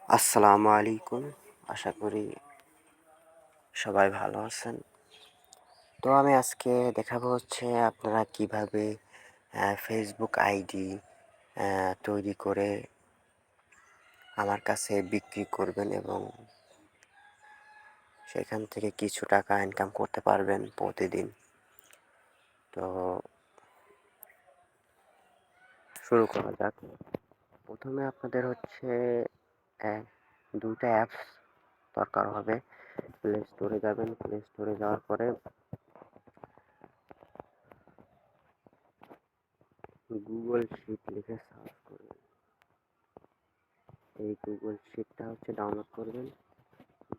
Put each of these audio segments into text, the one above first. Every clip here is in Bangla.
আসসালামু আলাইকুম। আশা করি সবাই ভালো আছেন। তো আমি আজকে দেখাবো হচ্ছে আপনারা কিভাবে ফেসবুক আইডি তৈরি করে আমার কাছে বিক্রি করবেন এবং সেখান থেকে কিছু টাকা ইনকাম করতে পারবেন প্রতিদিন। তো শুরু করা যাক। প্রথমে আপনাদের হচ্ছে অ্যা ২ টা অ্যাপস দরকার হবে। প্লে স্টোরে যাবেন। প্লে স্টোরে যাওয়ার পরে গুগল শিট লিখে সার্চ করবেন। এই গুগল শিটটা হচ্ছে ডাউনলোড করবেন।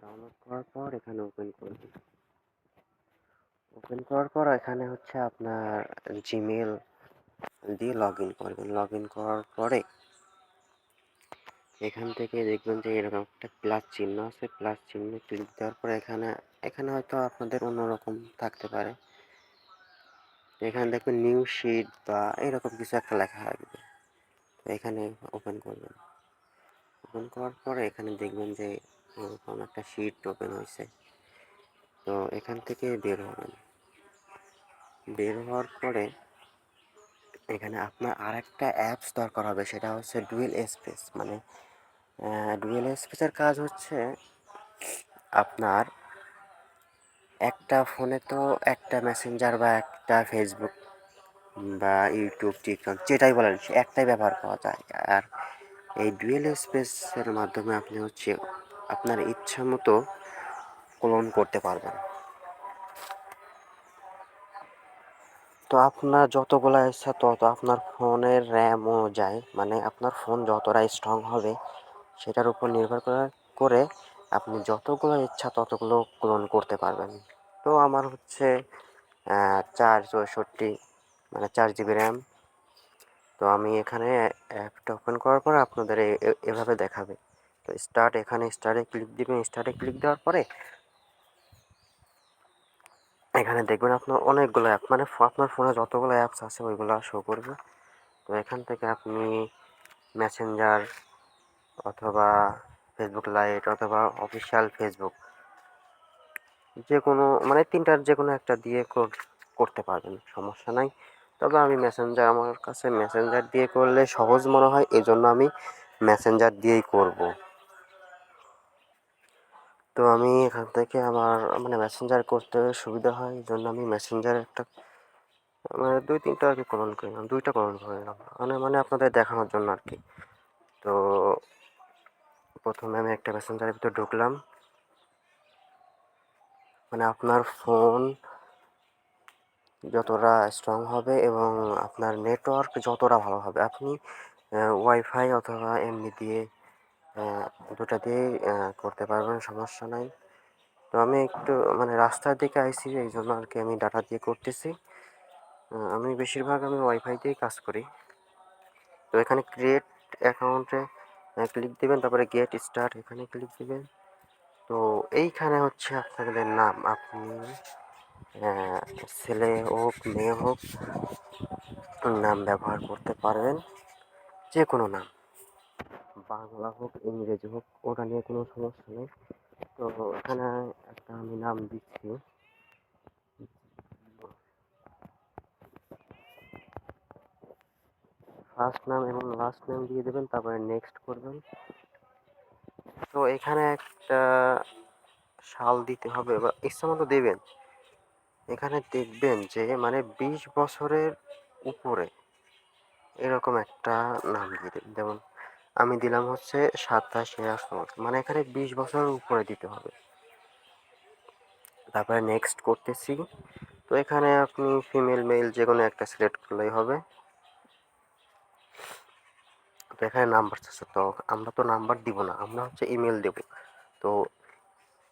ডাউনলোড করার পর এখানে ওপেন করবেন। ওপেন করার পর এখানে হচ্ছে আপনার জিমেল দিয়ে লগ ইন করবেন। লগ ইন করার পরে এখান থেকে দেখবেন যে এরকম একটা প্লাস চিহ্ন আছে। প্লাস চিহ্নে ক্লিক দেওয়ার পরে এখানে এখানে হয়তো আপনাদের অন্যরকম থাকতে পারে। এখানে দেখবেন নিউ শিট বা এরকম কিছু একটা লেখা থাকবে। তো এখানে ওপেন করবেন। ওপেন করার পরে এখানে দেখবেন যে এরকম একটা শিট ওপেন হয়েছে। তো এখান থেকে বের হবেন। বের হওয়ার পরে এখানে আপনার আরেকটা অ্যাপস দরকার হবে, সেটা হচ্ছে ডুয়েল স্পেস। মানে ডুয়েল স্পেসের কাজ হচ্ছে আপনার একটা ফোনে তো একটা মেসেঞ্জার বা একটা ফেসবুক বা ইউটিউব, টিকটক যেটাই বলেন সে একটাই ব্যবহার করা যায়। আর এই ডুয়েল স্পেসের মাধ্যমে আপনি হচ্ছে আপনার ইচ্ছা মতো ক্লোন করতে পারবেন। তো আপনার যতগুলা ইচ্ছা তত আপনার ফোনের র্যাম অনুযায়ী, মানে আপনার ফোন যতটা স্ট্রং হবে সেটার উপর নির্ভর করে আপনি যতগুলো ইচ্ছা ততগুলো ক্লোন করতে পারবেন। তো আমার হচ্ছে 464, মানে 4 GB র্যাম। তো আমি এখানে অ্যাপটা ওপেন করার পর আপনাদের এভাবে দেখাবে। তো এখানে স্টার্টে ক্লিক দিবেন। স্টার্টে ক্লিক দেওয়ার পরে এখানে দেখবেন আপনার অনেকগুলো অ্যাপ, মানে আপনার ফোনে যতগুলো অ্যাপস আছে ওইগুলো শো করবে। তো এখান থেকে আপনি মেসেঞ্জার অথবা ফেসবুক লাইট অথবা অফিসিয়াল ফেসবুক যে কোনো, মানে ৩টার যে কোনো একটা দিয়ে করতে পারবেন, সমস্যা নাই। তবে আমি আমার কাছে মেসেঞ্জার দিয়ে করলে সহজ মনে হয়, এজন্য আমি মেসেঞ্জার দিয়েই করব। তো আমি এখান থেকে আমার মানে মেসেঞ্জার করতে সুবিধা হয়, এই জন্য আমি মেসেঞ্জার একটা মানে ২-৩টা আর কি কলন করে নিলাম, ২টা কলন করে নিলাম, মানে আপনাদের দেখানোর জন্য আর কি। তো প্রথমে আমি একটা মেসেঞ্জারের ভিতর ঢুকলাম। মানে আপনার ফোন যতটা স্ট্রং হবে এবং আপনার নেটওয়ার্ক যতটা ভালো হবে, আপনি ওয়াইফাই অথবা এমনি দিয়ে দুটা দিয়েই করতে পারবেন, সমস্যা নাই। তো আমি একটু মানে রাস্তার দিকে আইছি, এই জন্য আর কি আমি ডাটা দিয়ে করতেছি। আমি বেশিরভাগ ওয়াইফাই দিয়েই কাজ করি। তো এখানে ক্রিয়েট অ্যাকাউন্টে ক্লিক দিবেন, তারপরে গেট স্টার্ট এখানে ক্লিক দিবেন। তো এইখানে হচ্ছে আপনাদের নাম, আপনি ছেলে হোক মেয়ে হোক নাম ব্যবহার করতে পারবেন, যে কোনো নাম, বাংলা হোক ইংরেজি হোক, ওটা নিয়ে কোনো সমস্যা নেই। তো এখানে একটা আমি নাম দিচ্ছি, ফার্স্ট নাম এবং লাস্ট নেম দিয়ে দেবেন, তারপরে নেক্সট করবেন। তো এখানে একটা সাল দিতে হবে বা ইচ্ছা মতো দেবেন। এখানে দেখবেন যে মানে 20 বছরের উপরে এরকম একটা নাম দিয়ে দেবেন। যেমন আমি দিলাম হচ্ছে 27 মানে এখানে 20 বছরের উপরে দিতে হবে। তারপরে নেক্সট করতেছি। তো এখানে আপনি ফিমেল মেল যে কোনো একটা সিলেক্ট করলেই হবে। তো এখানে নাম্বার চাচ্ছে, তো আমরা তো নাম্বার দিব না, আমরা হচ্ছে ইমেল দেব। তো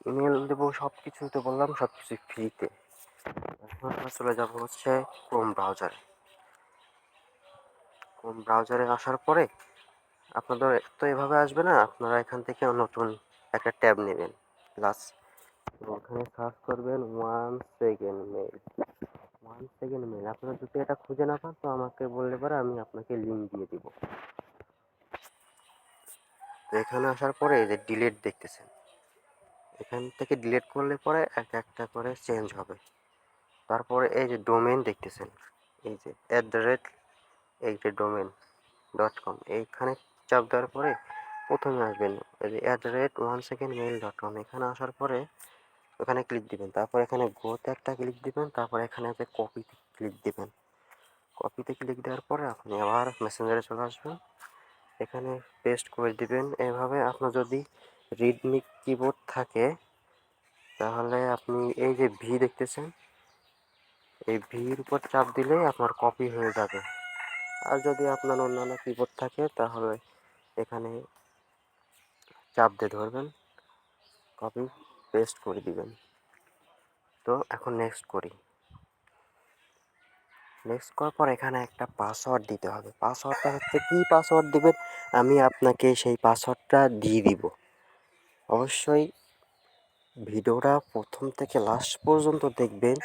ইমেল দেবো, সব কিছুই তো বললাম সব কিছু ফ্রিতে। এখন আমরা চলে যাব হচ্ছে ক্রোম ব্রাউজারে। ক্রোম ব্রাউজারে আসার পরে আপনাদের তো এভাবে আসবে না, আপনারা এখান থেকে নতুন একটা ট্যাব নেবেন প্লাস, ওখানে সার্চ করবেন 1 সেকেন্ড মেল। 1 সেকেন্ড মেল, আপনারা যদি এটা খুঁজে না পান তো আমাকে বললে পরে আমি আপনাকে লিঙ্ক দিয়ে দিব। এখানে আসার পরে এই যে ডিলিট দেখতেছেন, এখান থেকে ডিলিট করলে পরে এক একটা করে চেঞ্জ হবে। তারপরে এই যে ডোমেন দেখতেছেন, এই যে @ এই যে ডোমেন .com, এইখানে চাপ দেওয়ার পরে প্রথমে আসবেন এই যে @1secondmail.com, এখানে আসার পরে ওখানে ক্লিক দিবেন, তারপর এখানে গোতে একটা ক্লিক দিবেন, তারপর এখানে যে কপিতে ক্লিক দিবেন। কপিতে ক্লিক দেওয়ার পরে আপনি আবার মেসেঞ্জারে চলে আসবেন, এখানে পেস্ট করে দিবেন। এভাবে আপনার যদি রেডমি কিবোর্ড থাকে তাহলে আপনি এই যে ভি দেখতেছেন, এই ভির উপর চাপ দিলেই আপনার কপি হয়ে যাবে। আর যদি আপনার অন্যান্য কিবোর্ড থাকে তাহলে এখানে চাপ দিয়ে ধরবেন, কপি পেস্ট করে দিবেন। তো এখন নেক্সট করি। নেক্সট করার পর এখানে একটা পাসওয়ার্ড দিতে হবে। পাসওয়ার্ডটা হচ্ছে কী পাসওয়ার্ড দিবেন, আমি আপনাকে সেই পাসওয়ার্ডটা দিয়ে দিব। অবশ্যই ভিডিওটা প্রথম থেকে লাস্ট পর্যন্ত দেখবেন।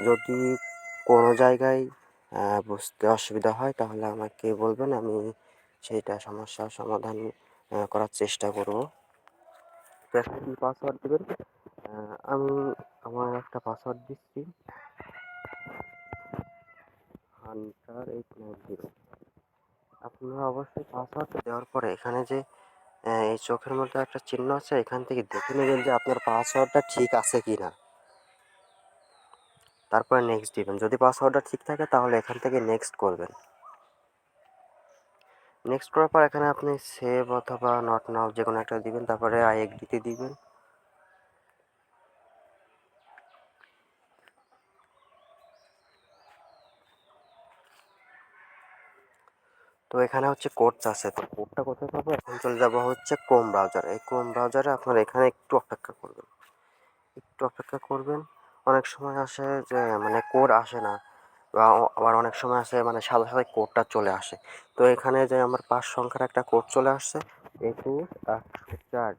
যদি কোনো জায়গায় বুঝতে অসুবিধা হয় তাহলে আমাকে বলবেন, আমি সেইটা সমস্যার সমাধান করার চেষ্টা করব। তো এখন কী পাসওয়ার্ড দেবেন, আমি আমার একটা পাসওয়ার্ড দিচ্ছি, hunter890। আপনারা অবশ্যই পাসওয়ার্ড দেওয়ার পরে এখানে যে এই চোখের মধ্যে একটা চিহ্ন আছে, এখান থেকে দেখে নেবেন যে আপনার পাসওয়ার্ডটা ঠিক আছে কি না। তারপরে নেক্সট দিবেন। যদি পাসওয়ার্ডটা ঠিক থাকে তাহলে এখান থেকে নেক্সট করবেন। নেক্সট করার পর এখানে আপনি সেভ অথবা নট নাও যে কোনো একটা দিবেন, তারপরে আই এগ্রিতে দিবেন। তো এখানে হচ্ছে কোড আছে, তো কোডটা কোথায় পাবো, এখন চলে যাবো হচ্ছে ক্রোম ব্রাউজারে। এই ক্রোম ব্রাউজারে আপনারা এখানে একটু অপেক্ষা করবেন, একটু অপেক্ষা করবেন। অনেক সময় আসে যে মানে কোড আসে না, বা আবার অনেক সময় আসে মানে সাথে সাথে কোডটা চলে আসে। তো এখানে যে আমার 5 সংখ্যার একটা কোড চলে আসছে, 21804,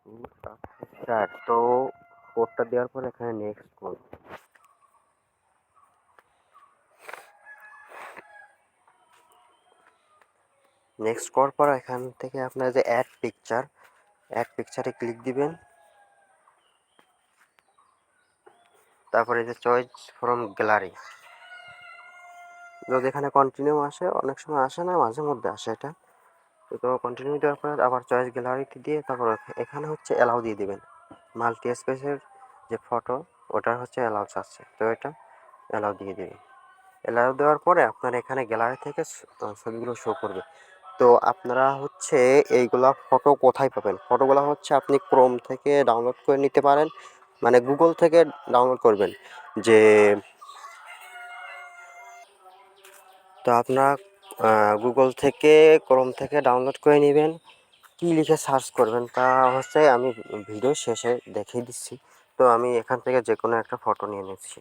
21804। তো কোডটা দেওয়ার পর এখানে নেক্সট করব। নেক্সট করার পর এখান থেকে আপনার যে অ্যাড পিকচারে ক্লিক দিবেন, তারপরে যে চয়েস ফ্রম গ্যালারি, যদি এখানে কন্টিনিউ আসে, অনেক সময় আসে না, মাঝে মধ্যে আসে এটা। তো কন্টিনিউ দেওয়ার পর আবার চয়েস গ্যালারিতে দিয়ে তারপর এখানে হচ্ছে অ্যালাউ দিয়ে দিবেন। মাল্টি স্পেসের যে ফটো ওটার হচ্ছে অ্যালাউ চাচ্ছে, তো এটা অ্যালাউ দিয়ে দিবেন। অ্যালাউ দেওয়ার পরে আপনার এখানে গ্যালারি থেকে ছবিগুলো শো করবে। তো আপনারা হচ্ছে এইগুলা ফটো কোথায় পাবেন, ফটোগুলো হচ্ছে আপনি ক্রোম থেকে ডাউনলোড করে নিতে পারেন, মানে গুগল থেকে ডাউনলোড করবেন। যে তো আপনার গুগল থেকে ক্রোম থেকে ডাউনলোড করে নেবেন, কী লিখে সার্চ করবেন তা হচ্ছে আমি ভিডিও শেষে দেখিয়ে দিচ্ছি। তো আমি এখান থেকে যে কোনো একটা ফটো নিয়ে নিচ্ছি,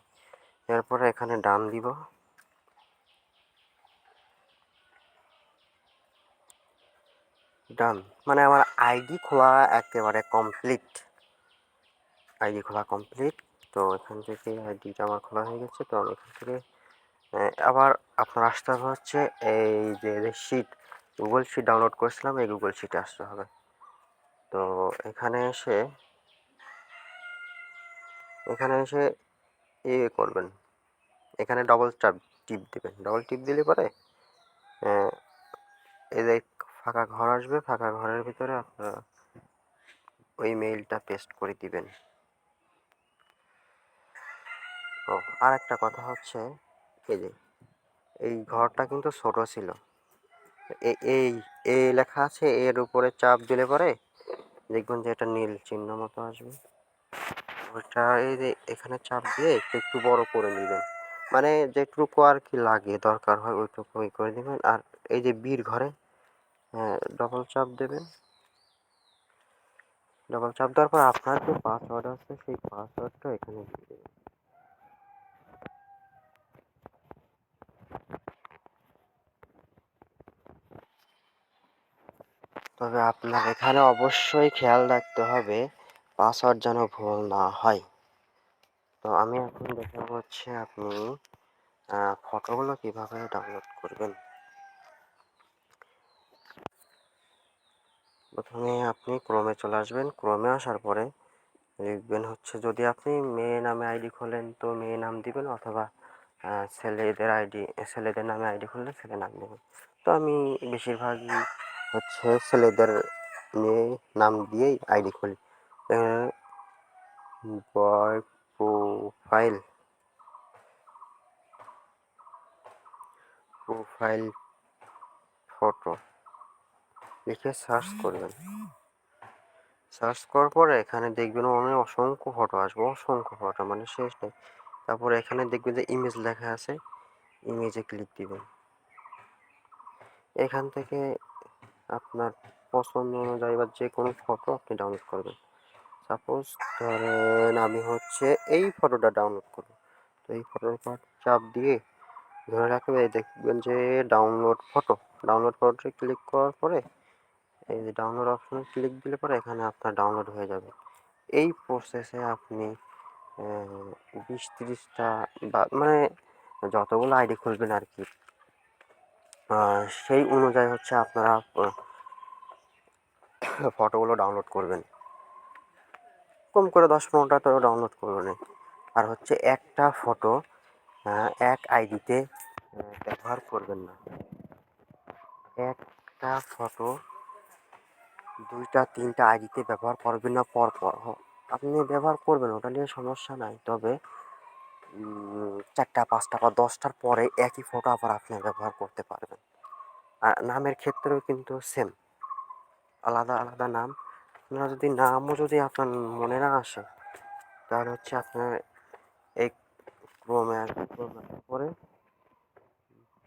এরপরে এখানে ডান দিব। ডান মানে আমার আইডি খোলা একেবারে কমপ্লিট, আইডি খোলা কমপ্লিট। তো এখান থেকে আইডিটা আমার খোলা হয়ে গেছে। তো আমি এখান থেকে আবার আপনার আসতে হবে হচ্ছে এই যে শিট, গুগল শিট ডাউনলোড করেছিলাম, এই গুগল শিটে আসতে হবে। তো এখানে এসে করবেন, এখানে ডবল টিপ দেবেন। ডবল টিপ দিলে পরে এই যে ফাঁকা ঘর আসবে, ফাঁকা ঘরের ভিতরে আপনারা ওই মেইলটা পেস্ট করে দিবেন। ও আর একটা কথা হচ্ছে, এই যে এই ঘরটা কিন্তু ছোট ছিল, এই এই লেখা আছে, এর উপরে চাপ দিলে পরে দেখবেন যে এটা নীল চিহ্ন মতো আসবে, ওইটা এই যে এখানে চাপ দিয়ে একটু একটু বড় করে নেবেন, মানে যেটুকু আর কি লাগে দরকার হয় ওইটুকুই করে দিবেন। আর এই যে বীর ঘরে ডবল চাপ দেবেন। ডবল চাপ দেওয়ার পর আপনার যে পাসওয়ার্ড আছে সেই পাসওয়ার্ডটা এখানে দিয়ে দেবেন। তবে আপনার এখানে অবশ্যই খেয়াল রাখতে হবে পাসওয়ার্ড যেন ভুল না হয়। তো আমি এখন দেখাবো হচ্ছে আপনি ফটোগুলো কিভাবে ডাউনলোড করবেন। প্রথমে আপনি ক্রোমে চলে আসবেন। ক্রোমে আসার পরে লিখবেন হচ্ছে, যদি আপনি মেয়ে নামে আইডি খোলেন তো মেয়ে নাম দিবেন, অথবা ছেলেদের নামে আইডি খুললে ছেলে নাম দেবেন। তো আমি বেশিরভাগই হচ্ছে ছেলেদের নিয়ে নাম দিয়েই আইডি খুলি। বয় প্রোফাইল প্রোফাইল ফটো লিখে সার্চ করবেন। সার্চ করার পরে এখানে দেখবেন অসংখ্য ফটো আসবে, অসংখ্য ফটো মানে শেষ নেই। তারপরে এখানে দেখবেন যে ইমেজ লেখা আছে, ইমেজে ক্লিক দিবেন। এখান থেকে আপনার পছন্দ অনুযায়ী বা যে কোনো ফটো আপনি ডাউনলোড করবেন। সাপোজ ধরেন আমি হচ্ছে এই ফটোটা ডাউনলোড করব, তো এই ফটোর উপর চাপ দিয়ে ধরে রাখবে, দেখবেন যে ডাউনলোড ফটোতে ক্লিক করার পরে এই যে ডাউনলোড অপশনে ক্লিক দিলে পরে এখানে আপনার ডাউনলোড হয়ে যাবে। এই প্রসেসে আপনি 20-30টা বা মানে যতগুলো আইডি খুলবেন আর কি, সেই অনুযায়ী হচ্ছে আপনারা ফটোগুলো ডাউনলোড করবেন। কম করে 10-15টা তো ডাউনলোড করবেন। আর হচ্ছে একটা ফটো এক আইডিতে ব্যবহার করবেন না। একটা ফটো 2-3টা আইডিতে ব্যবহার করবেন না পরপর। আপনি ব্যবহার করবেন, ওটা নিয়ে সমস্যা নাই, তবে 4টা 5টা বা 10টার পরে একই ফটো আবার আপনি ব্যবহার করতে পারবেন। আর নামের ক্ষেত্রেও কিন্তু সেম, আলাদা আলাদা নাম। আপনারা যদি নামও যদি আপনার মনে না আসে, তাহলে হচ্ছে আপনার এই ক্রোমে আসবে, ক্রোমে আসার পরে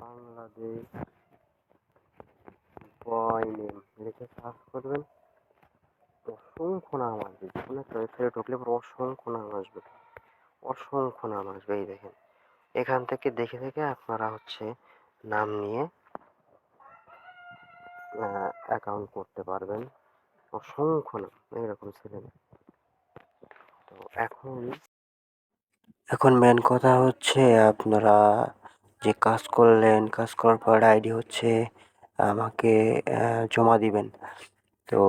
বাংলাদেশ বয় নেম লিখে সার্চ করবেন। অসংখ্য নাম আসবে, যে কোনো একটা ওয়েবসাইটে ঢুকলে পরে অসংখ্য নাম আসবে, অসংখ্য নাম আসবে। এই দেখেন, এখান থেকে দেখে দেখে আপনারা হচ্ছে নাম নিয়ে অ্যাকাউন্ট করতে পারবেন। অসংখ্য নাম এইরকম ছিলেন। তো এখন মেন কথা হচ্ছে আপনারা যে কাজ করলেন, কাজ করার পর আইডি হচ্ছে আমাকে জমা দিবেন। তো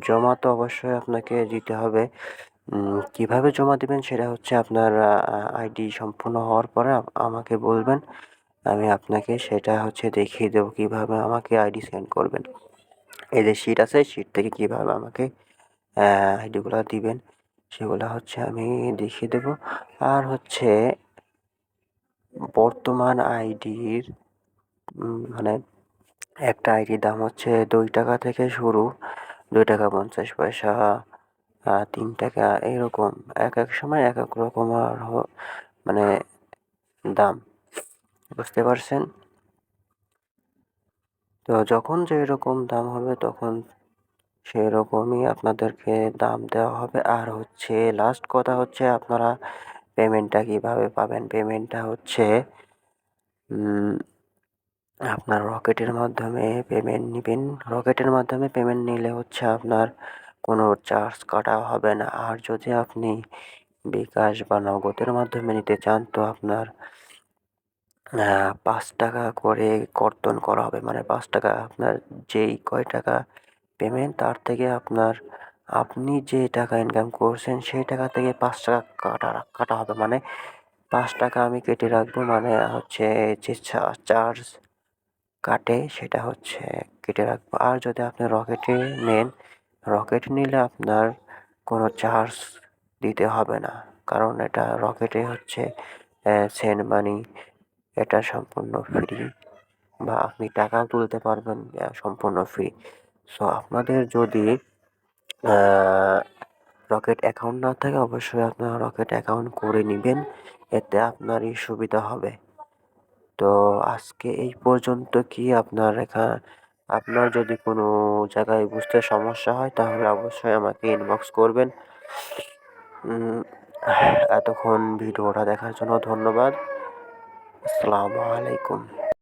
জমা তো অবশ্যই আপনাকে দিতে হবে। কিভাবে জমা দিবেন সেটা হচ্ছে আপনার আইডি সম্পূর্ণ হওয়ার পরে আমাকে বলবেন, আমি আপনাকে সেটা হচ্ছে দেখিয়ে দেবো কিভাবে আমাকে আইডি সেন্ড করবেন। এই যে শিট আছে, শিট থেকে কিভাবে আমাকে আইডিগুলো দিবেন সেগুলো হচ্ছে আমি দেখিয়ে দেবো। আর হচ্ছে বর্তমান আইডির মানে একটা আইডির দাম হচ্ছে 2 টাকা থেকে শুরু, 2 টাকা 50 পয়সা, 3 টাকা, এরকম এক এক সময় এক এক রকম আর মানে দাম, বুঝতে পারছেন? তো যখন যেরকম দাম হবে তখন সেরকমই আপনাদেরকে দাম দেওয়া হবে। আর হচ্ছে লাস্ট কথা হচ্ছে আপনারা পেমেন্টটা কিভাবে পাবেন? পেমেন্টটা হচ্ছে আপনার রকেটের মাধ্যমে পেমেন্ট নিবেন। রকেটের মাধ্যমে পেমেন্ট নিলে হচ্ছে আপনার কোনো চার্জ কাটা হবে না। আর যদি আপনি বিকাশ বা নগদের মাধ্যমে নিতে চান তো আপনার 5 টাকা করে কর্তন করা হবে। মানে 5 টাকা আপনার যেই কয় টাকা পেমেন্ট তার থেকে আপনি যে টাকা ইনকাম করছেন সেই টাকা থেকে 5 টাকা কাটা হবে। মানে 5 টাকা আমি কেটে রাখবো, মানে হচ্ছে যে চার্জ কাটে সেটা হচ্ছে কেটে রাখবো। আর যদি আপনি রকেটে নেন, রকেট নিলে আপনার কোনো চার্জ দিতে হবে না, কারণ এটা রকেটে হচ্ছে সেন্ড মানি, এটা সম্পূর্ণ ফ্রি, বা আপনি টাকাও তুলতে পারবেন সম্পূর্ণ ফ্রি। সো আপনাদের যদি রকেট অ্যাকাউন্ট না থাকে অবশ্যই আপনারা রকেট অ্যাকাউন্ট করে নেবেন, এতে আপনারই সুবিধা হবে। তো আজকে এই পর্যন্ত। কি আপনার যদি কোনো জায়গায় বুঝতে সমস্যা হয় তাহলে অবশ্যই আমাকে ইনবক্স করবেন। এতক্ষণ ভিডিওটা দেখার জন্য ধন্যবাদ। আসসালামু আলাইকুম।